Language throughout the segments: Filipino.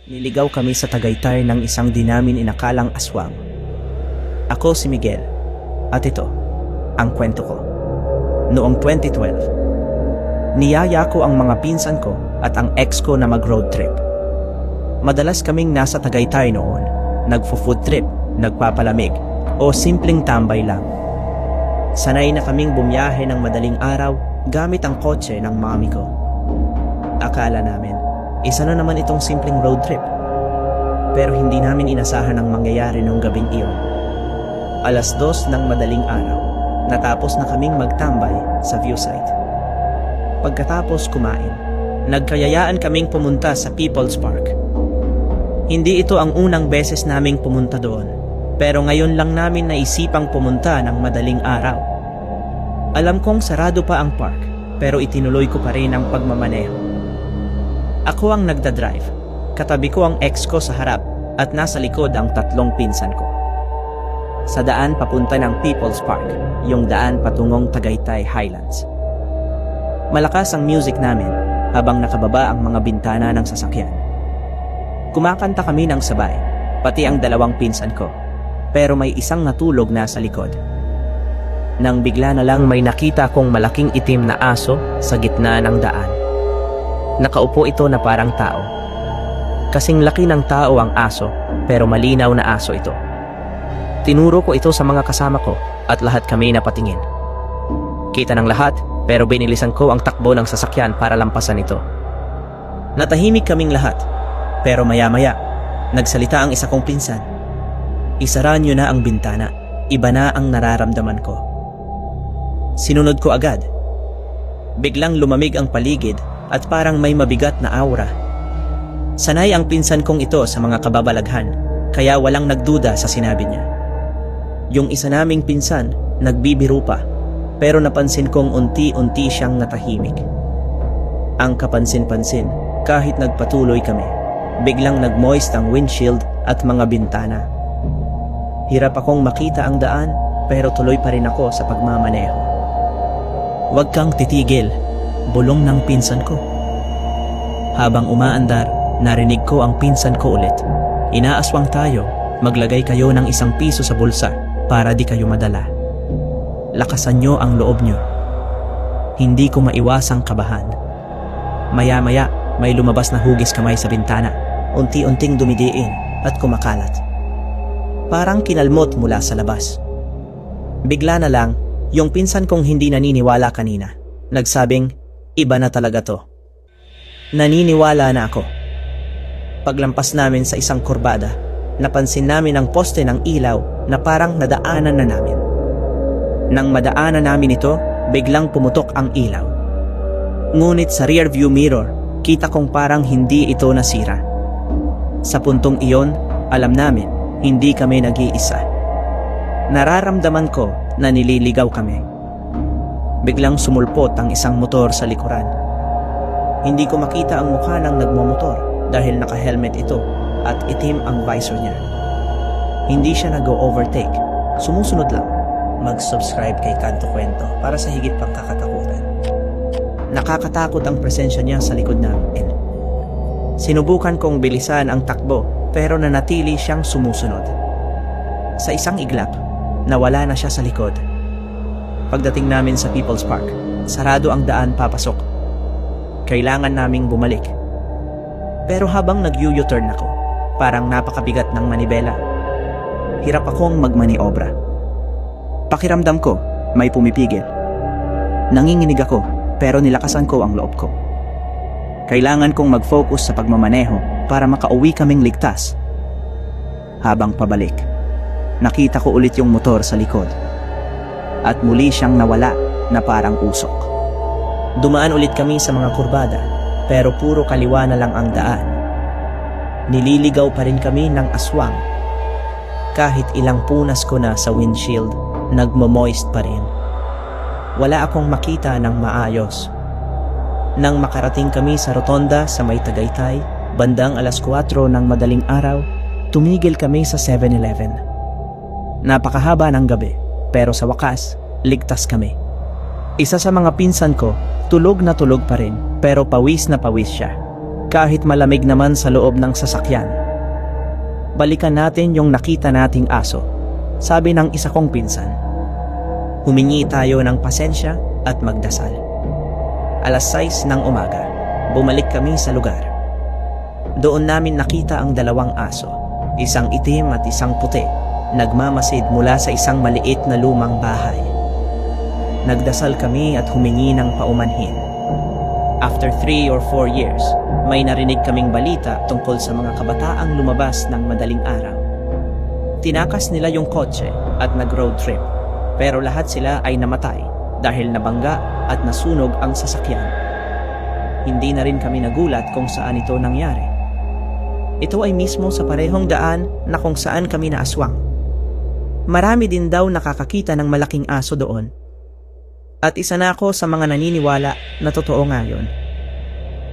Niligaw kami sa Tagaytay ng isang di namin inakalang aswang. Ako si Miguel, at ito, ang kwento ko. Noong 2012, niyaya ko ang mga pinsan ko at ang ex ko na mag-road trip. Madalas kaming nasa Tagaytay noon, nagfo-food trip, nagpapalamig, o simpleng tambay lang. Sanay na kaming bumiyahe ng madaling araw gamit ang kotse ng mami ko. Akala namin, isa na naman itong simpleng road trip. Pero hindi namin inasahan ang mangyayari noong gabing iyon. 2:00 ng madaling araw, natapos na kaming magtambay sa view site. Pagkatapos kumain, nagkayayaan kaming pumunta sa People's Park. Hindi ito ang unang beses naming pumunta doon, pero ngayon lang namin naisipang pumunta ng madaling araw. Alam kong sarado pa ang park, pero itinuloy ko pa rin ang pagmamaneho. Ako ang nagdadrive, katabi ko ang ex ko sa harap at nasa likod ang 3 pinsan ko. Sa daan papunta ng People's Park, yung daan patungong Tagaytay Highlands. Malakas ang music namin habang nakababa ang mga bintana ng sasakyan. Kumakanta kami ng sabay, pati ang 2 pinsan ko, pero may isang natulog na sa likod. Nang bigla na lang may nakita kong malaking itim na aso sa gitna ng daan. Nakaupo ito na parang tao. Kasing laki ng tao ang aso, pero malinaw na aso ito. Tinuro ko ito sa mga kasama ko at lahat kami napatingin. Kita ng lahat, pero binilisan ko ang takbo ng sasakyan para lampasan ito. Natahimik kaming lahat, pero maya-maya, nagsalita ang isa kong pinsan. Isara niyo na ang bintana, iba na ang nararamdaman ko. Sinunod ko agad. Biglang lumamig ang paligid at parang may mabigat na aura. Sanay ang pinsan kong ito sa mga kababalaghan, kaya walang nagduda sa sinabi niya. Yung isa naming pinsan, nagbibiro pa, pero napansin kong unti-unti siyang natahimik. Ang kapansin-pansin, kahit nagpatuloy kami, biglang nagmoist ang windshield at mga bintana. Hirap akong makita ang daan, pero tuloy pa rin ako sa pagmamaneho. "Huwag kang titigil," bulong ng pinsan ko. Habang umaandar, narinig ko ang pinsan ko ulit. "Inaaswang tayo, maglagay kayo ng 1 piso sa bulsa para di kayo madala. Lakasan nyo ang loob nyo." Hindi ko maiwasang kabahan. Maya-maya, may lumabas na hugis kamay sa bintana, unti-unting dumidiin at kumakalat. Parang kinalmot mula sa labas. Bigla na lang, yung pinsan kong hindi naniniwala kanina, nagsabing, "Iba na talaga to." Naniniwala na ako. Paglampas namin sa isang kurbada, napansin namin ang poste ng ilaw na parang nadaanan na namin. Nang madaanan namin ito, biglang pumutok ang ilaw. Ngunit sa rear view mirror, kita kong parang hindi ito nasira. Sa puntong iyon, alam namin, hindi kami nag-iisa. Nararamdaman ko na nililigaw kami. Biglang sumulpot ang isang motor sa likuran. Hindi ko makita ang mukha ng nagmomotor dahil naka-helmet ito at itim ang visor niya. Hindi siya nag-overtake, sumusunod lang. Mag-subscribe kay Kanto Kwento para sa higit pang kakatakutan. Nakakatakot ang presensya niya sa likod namin. Sinubukan kong bilisan ang takbo pero nanatili siyang sumusunod. Sa isang iglap, nawala na siya sa likod. Pagdating namin sa People's Park, sarado ang daan papasok. Kailangan naming bumalik. Pero habang nag-U-turn ako, parang napakabigat ng manibela. Hirap akong magmaniobra. Pakiramdam ko, may pumipigil. Nanginginig ako, pero nilakasan ko ang loob ko. Kailangan kong mag-focus sa pagmamaneho para makauwi kaming ligtas. Habang pabalik, nakita ko ulit yung motor sa likod. At muli siyang nawala na parang usok. Dumaan ulit kami sa mga kurbada, pero puro kaliwa na lang ang daan. Nililigaw pa rin kami ng aswang. Kahit ilang punas ko na sa windshield, nagmo-moist pa rin. Wala akong makita ng maayos. Nang makarating kami sa rotonda sa may Tagaytay, bandang 4:00 ng madaling araw, tumigil kami sa 7-Eleven. Napakahaba ng gabi, pero sa wakas, ligtas kami. Isa sa mga pinsan ko, tulog na tulog pa rin, pero pawis na pawis siya. Kahit malamig naman sa loob ng sasakyan. Balikan natin yung nakita nating aso, sabi ng isa kong pinsan. Humingi tayo ng pasensya at magdasal. 6:00 ng umaga, bumalik kami sa lugar. Doon namin nakita ang dalawang aso, isang itim at isang puti, nagmamasid mula sa isang maliit na lumang bahay. Nagdasal kami at humingi ng paumanhin. After 3 or 4 years, may narinig kaming balita tungkol sa mga kabataang lumabas ng madaling araw. Tinakas nila yung kotse at nag-road trip, pero lahat sila ay namatay dahil nabangga at nasunog ang sasakyan. Hindi na rin kami nagulat kung saan ito nangyari. Ito ay mismo sa parehong daan na kung saan kami naaswang. Marami din daw nakakakita ng malaking aso doon. At isa na ako sa mga naniniwala na totoo nga yun.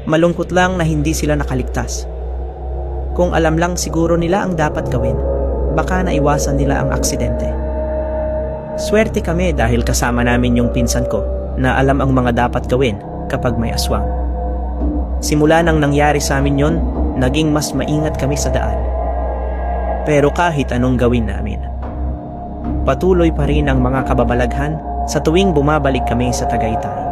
Malungkot lang na hindi sila nakaligtas. Kung alam lang siguro nila ang dapat gawin, baka naiwasan nila ang aksidente. Swerte kami dahil kasama namin yung pinsan ko na alam ang mga dapat gawin kapag may aswang. Simula nang nangyari sa amin yon, naging mas maingat kami sa daan. Pero kahit anong gawin namin, patuloy pa rin ang mga kababalaghan sa tuwing bumabalik kami sa Tagaytay.